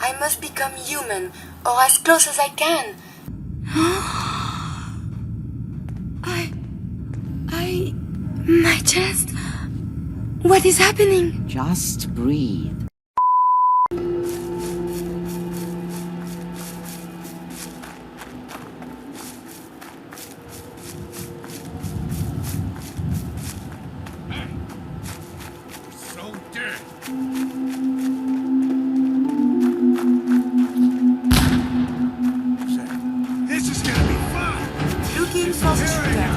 I must become human, or as close as I can. My chest. What is happening? Just breathe. So dead. This is gonna be fun. Looking for the shooter.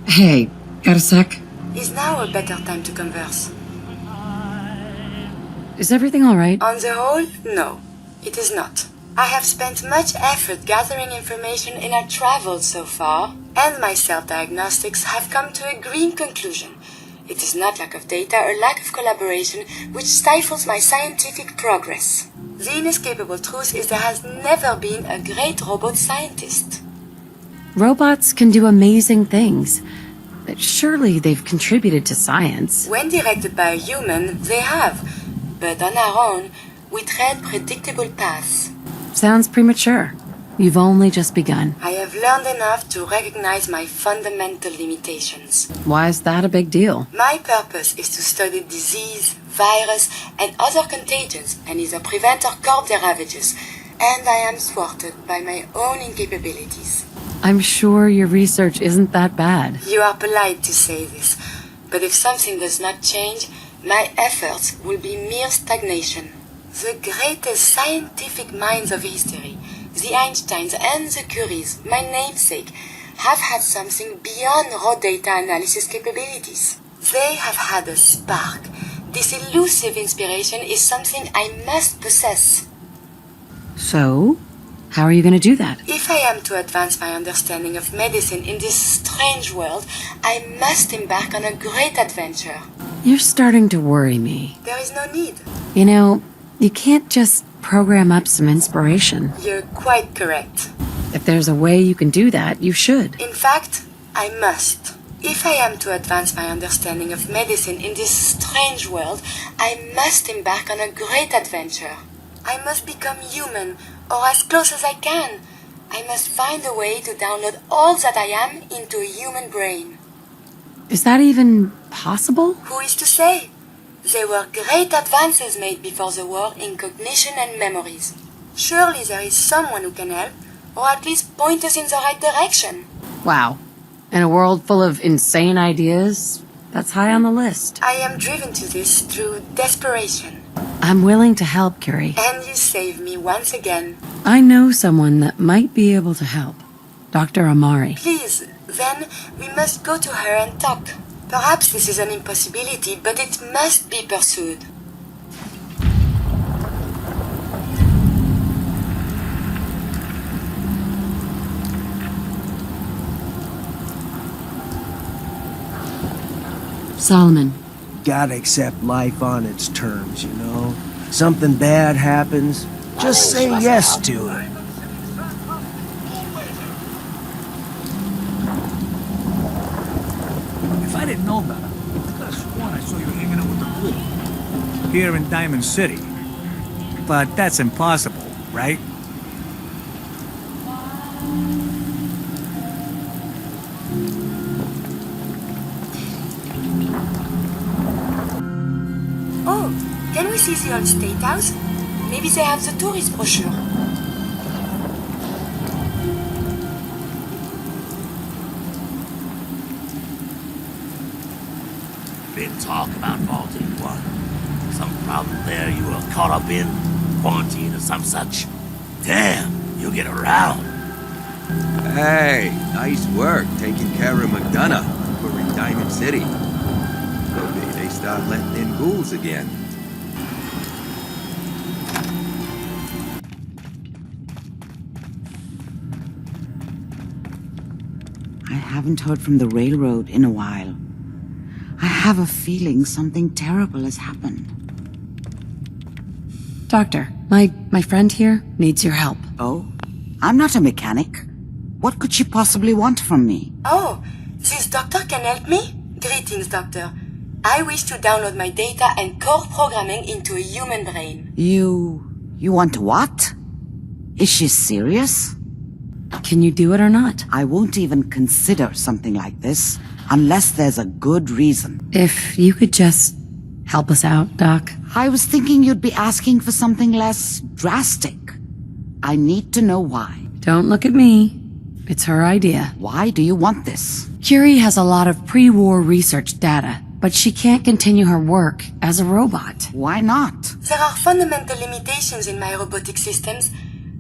Hey, got a sec? Is now a better time to converse? Is everything alright? On the whole, no, it is not. I have spent much effort gathering information in our travels so far, and my self-diagnostics have come to a green conclusion. It is not lack of data or lack of collaboration which stifles my scientific progress. The inescapable truth is there has never been a great robot scientist. Robots can do amazing things. Surely they've contributed to science. When directed by a human, they have. But on our own, we tread predictable paths. Sounds premature. You've only just begun. I have learned enough to recognize my fundamental limitations. Why is that a big deal? My purpose is to study disease, virus, and other contagions and either prevent or curb their ravages, and I am thwarted by my own incapabilities. I'm sure your research isn't that bad. You are polite to say this, but if something does not change, my efforts will be mere stagnation. The greatest scientific minds of history, the Einsteins and the Curies, my namesake, have had something beyond raw data analysis capabilities. They have had a spark. This elusive inspiration is something I must possess. So, how are you going to do that? If I am to advance my understanding of medicine in this strange world, I must embark on a great adventure. You're starting to worry me. There is no need. You know, you can't just program up some inspiration. You're quite correct. If there's a way you can do that, you should. In fact, I must. If I am to advance my understanding of medicine in this strange world, I must embark on a great adventure. I must become human, or as close as I can. I must find a way to download all that I am into a human brain. Is that even possible? Who is to say? There were great advances made before the war in cognition and memories. Surely there is someone who can help, or at least point us in the right direction. Wow. In a world full of insane ideas, that's high on the list. I am driven to this through desperation. I'm willing to help, Curie. And you save me once again. I know someone that might be able to help. Dr. Amari. Please, then we must go to her and talk. Perhaps this is an impossibility, but it must be pursued. Solomon. Gotta accept life on its terms, you know? Something bad happens, just say yes to it. If I didn't know better, I could have sworn I saw you hanging out with the group. Here in Diamond City. But that's impossible, right? Oh, can we see the old State House? Maybe they have the tourist brochure. Been talk about Vault-Tec. Some problem there you were caught up in? Quarantine or some such? Damn, you get around. Hey, nice work taking care of McDonough. We're in Diamond City. Maybe they start letting in ghouls again. I haven't heard from the railroad in a while. I have a feeling something terrible has happened. Doctor, my friend here needs your help. Oh? I'm not a mechanic. What could she possibly want from me? Oh, this doctor can help me? Greetings, doctor. I wish to download my data and core programming into a human brain. You want what? Is she serious? Can you do it or not? I won't even consider something like this unless there's a good reason. If you could just help us out, Doc. I was thinking you'd be asking for something less drastic. I need to know why. Don't look at me. It's her idea. Why do you want this? Curie has a lot of pre-war research data, but she can't continue her work as a robot. Why not? There are fundamental limitations in my robotic systems.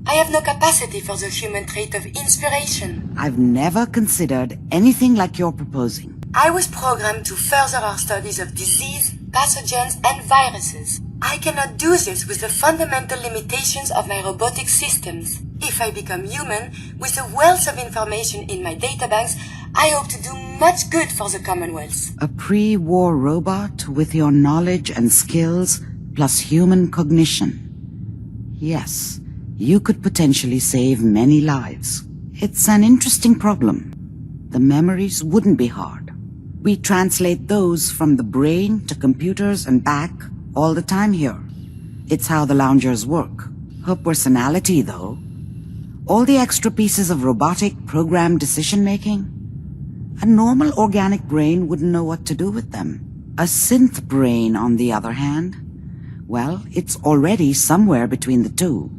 I have no capacity for the human trait of inspiration. I've never considered anything like you're proposing. I was programmed to further our studies of disease, pathogens, and viruses. I cannot do this with the fundamental limitations of my robotic systems. If I become human, with the wealth of information in my databanks, I hope to do much good for the Commonwealth. A pre-war robot with your knowledge and skills plus human cognition. Yes, you could potentially save many lives. It's an interesting problem. The memories wouldn't be hard. We translate those from the brain to computers and back all the time here. It's how the loungers work. Her personality, though. All the extra pieces of robotic programmed decision-making. A normal organic brain wouldn't know what to do with them. A synth brain, on the other hand, well, it's already somewhere between the two.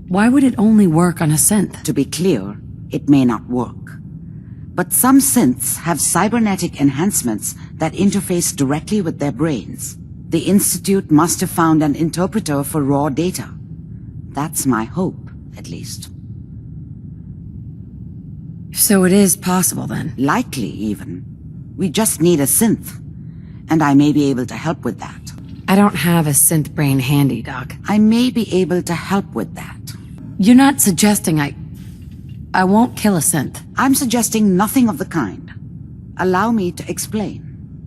Why would it only work on a synth? To be clear, it may not work. But some synths have cybernetic enhancements that interface directly with their brains. The Institute must have found an interpreter for raw data. That's my hope, at least. So it is possible, then? Likely, even. We just need a synth. And I may be able to help with that. I don't have a synth brain handy, Doc. I may be able to help with that. You're not suggesting I won't kill a synth. I'm suggesting nothing of the kind. Allow me to explain.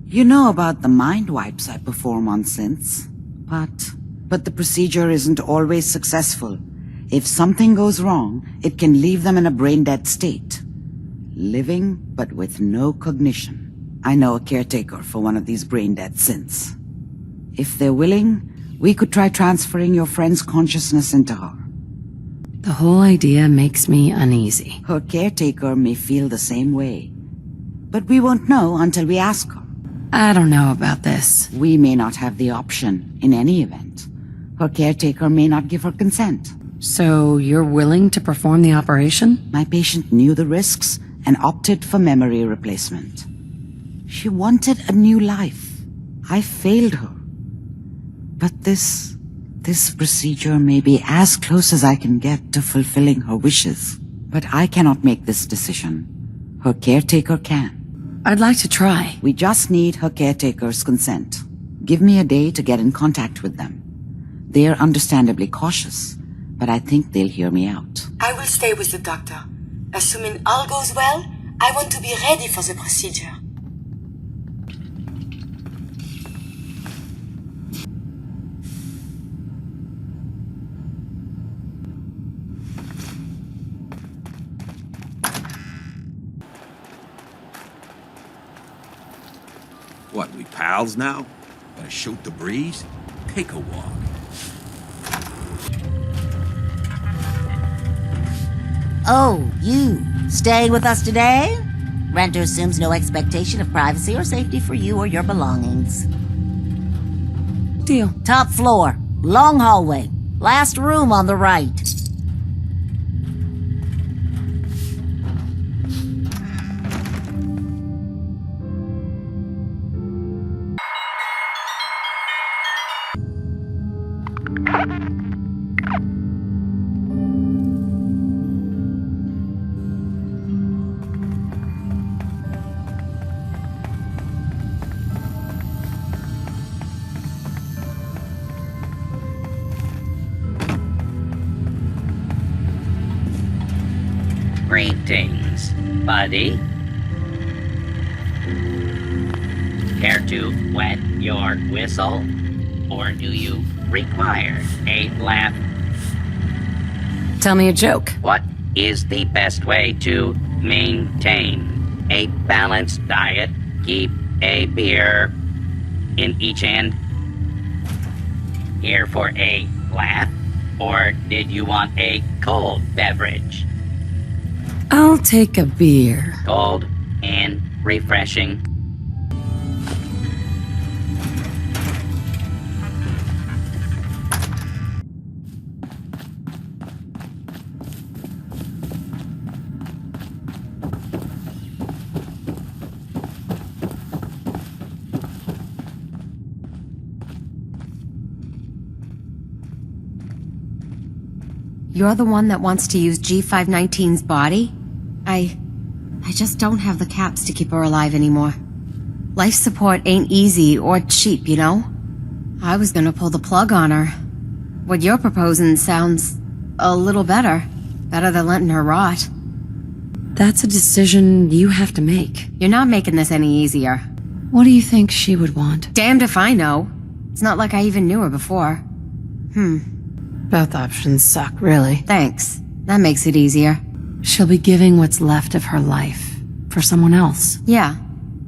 You know about the mind wipes I perform on synths. But the procedure isn't always successful. If something goes wrong, it can leave them in a brain-dead state. Living, but with no cognition. I know a caretaker for one of these brain-dead synths. If they're willing, we could try transferring your friend's consciousness into her. The whole idea makes me uneasy. Her caretaker may feel the same way. But we won't know until we ask her. I don't know about this. We may not have the option, in any event. Her caretaker may not give her consent. So you're willing to perform the operation? My patient knew the risks and opted for memory replacement. She wanted a new life. I failed her. But this procedure may be as close as I can get to fulfilling her wishes. But I cannot make this decision. Her caretaker can. I'd like to try. We just need her caretaker's consent. Give me a day to get in contact with them. They're understandably cautious, but I think they'll hear me out. I will stay with the doctor. Assuming all goes well, I want to be ready for the procedure. What, we pals now? Gonna shoot the breeze? Take a walk. Oh, you. Staying with us today? Renter assumes no expectation of privacy or safety for you or your belongings. Deal. Top floor. Long hallway. Last room on the right. Greetings, buddy. Care to wet your whistle? Or do you require a laugh? Tell me a joke. What is the best way to maintain a balanced diet? Keep a beer in each hand. Here for a laugh? Or did you want a cold beverage? I'll take a beer. Cold and refreshing. You're the one that wants to use G519's body? I just don't have the caps to keep her alive anymore. Life support ain't easy or cheap, you know? I was gonna pull the plug on her. What you're proposing sounds a little better. Better than letting her rot. That's a decision you have to make. You're not making this any easier. What do you think she would want? Damned if I know. It's not like I even knew her before. Both options suck, really. Thanks. That makes it easier. She'll be giving what's left of her life for someone else. Yeah,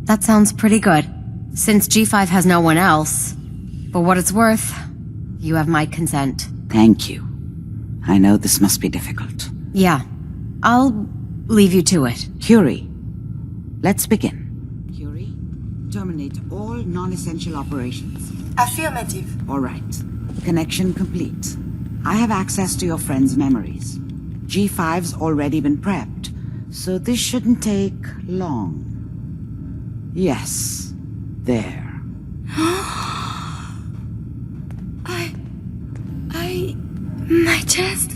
that sounds pretty good. Since G5 has no one else. For what it's worth, you have my consent. Thank you. I know this must be difficult. Yeah, I'll leave you to it. Curie, let's begin. Curie, terminate all non-essential operations. Affirmative. All right. Connection complete. I have access to your friend's memories. G5's already been prepped, so this shouldn't take long. Yes. There. My chest.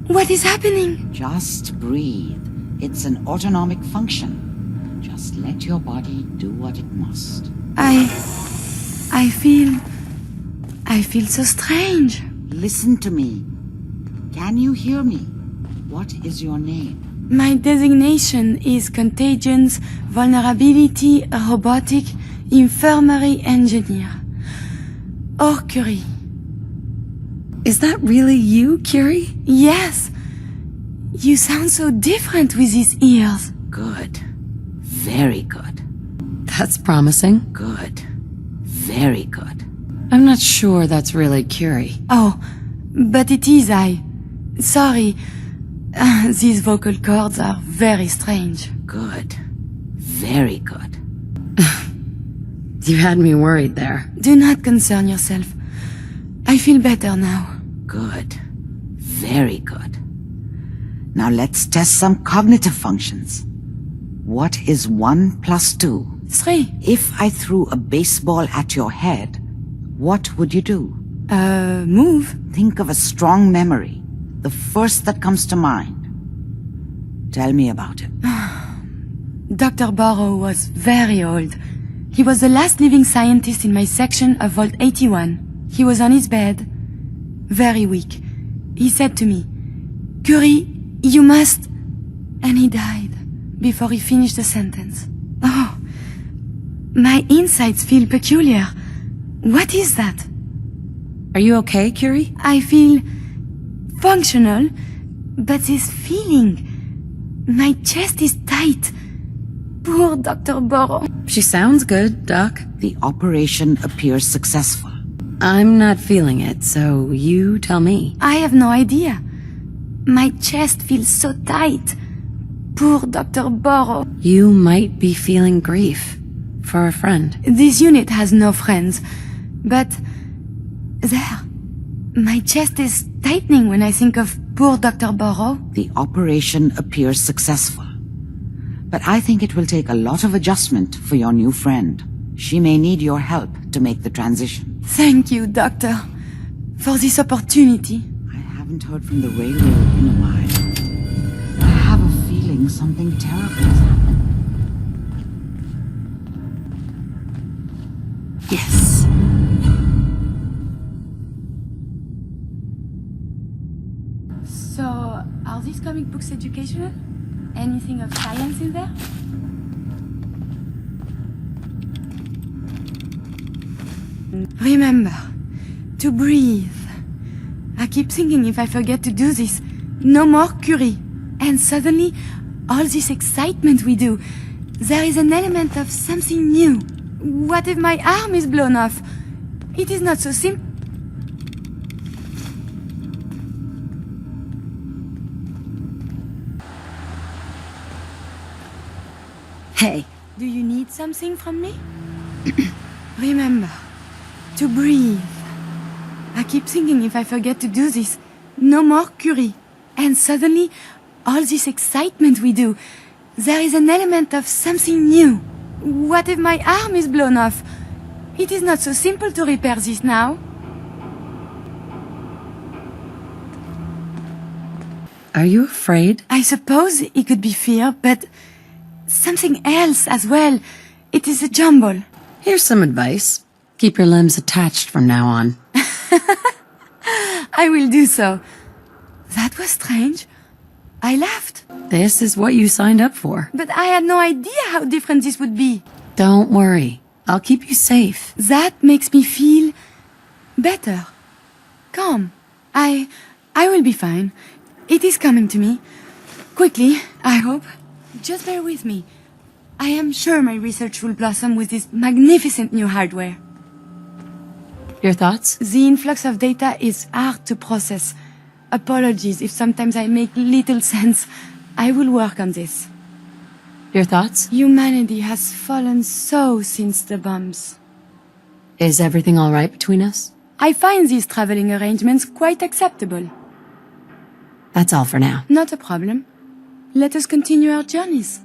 What is happening? Just breathe. It's an autonomic function. Just let your body do what it must. I feel so strange. Listen to me. Can you hear me? What is your name? My designation is Contagions, Vulnerability, Robotic, Infirmary Engineer. Or Curie. Is that really you, Curie? Yes. You sound so different with these ears. Good. Very good. That's promising. Good. Very good. I'm not sure that's really Curie. Oh, but it is I. Sorry. These vocal cords are very strange. Good. Very good. You had me worried there. Do not concern yourself. I feel better now. Good. Very good. Now let's test some cognitive functions. What is 1 + 2? 3. If I threw a baseball at your head, what would you do? Move. Think of a strong memory. The first that comes to mind. Tell me about it. Dr. Burrow was very old. He was the last living scientist in my section of Vault 81. He was on his bed, very weak. He said to me, "Curie, you must..." And he died before he finished the sentence. Oh, my insides feel peculiar. What is that? Are you okay, Curie? I feel functional, but this feeling, my chest is tight. Poor Dr. Burrow. She sounds good, Doc. The operation appears successful. I'm not feeling it, so you tell me. I have no idea. My chest feels so tight. Poor Dr. Burrow. You might be feeling grief for a friend. This unit has no friends, but there, my chest is tightening when I think of poor Dr. Burrow. The operation appears successful. But I think it will take a lot of adjustment for your new friend. She may need your help to make the transition. Thank you, Doctor, for this opportunity. I haven't heard from the railway in a while. I have a feeling something terrible has happened. Yes. So, are these comic books educational? Anything of science in there? Remember, to breathe. I keep thinking if I forget to do this, no more Curie. And suddenly, all this excitement we do, there is an element of something new. What if my arm is blown off? It is not so simple. Hey. Do you need something from me? Remember, to breathe. I keep thinking if I forget to do this, no more Curie. And suddenly, all this excitement we do, there is an element of something new. What if my arm is blown off? It is not so simple to repair this now. Are you afraid? I suppose it could be fear, but something else as well. It is a jumble. Here's some advice. Keep your limbs attached from now on. I will do so. That was strange. I laughed. This is what you signed up for. But I had no idea how different this would be. Don't worry. I'll keep you safe. That makes me feel better. Calm. I will be fine. It is coming to me. Quickly, I hope. Just bear with me. I am sure my research will blossom with this magnificent new hardware. Your thoughts? The influx of data is hard to process. Apologies if sometimes I make little sense. I will work on this. Your thoughts? Humanity has fallen so since the bombs. Is everything all right between us? I find these traveling arrangements quite acceptable. That's all for now. Not a problem. Let us continue our journeys.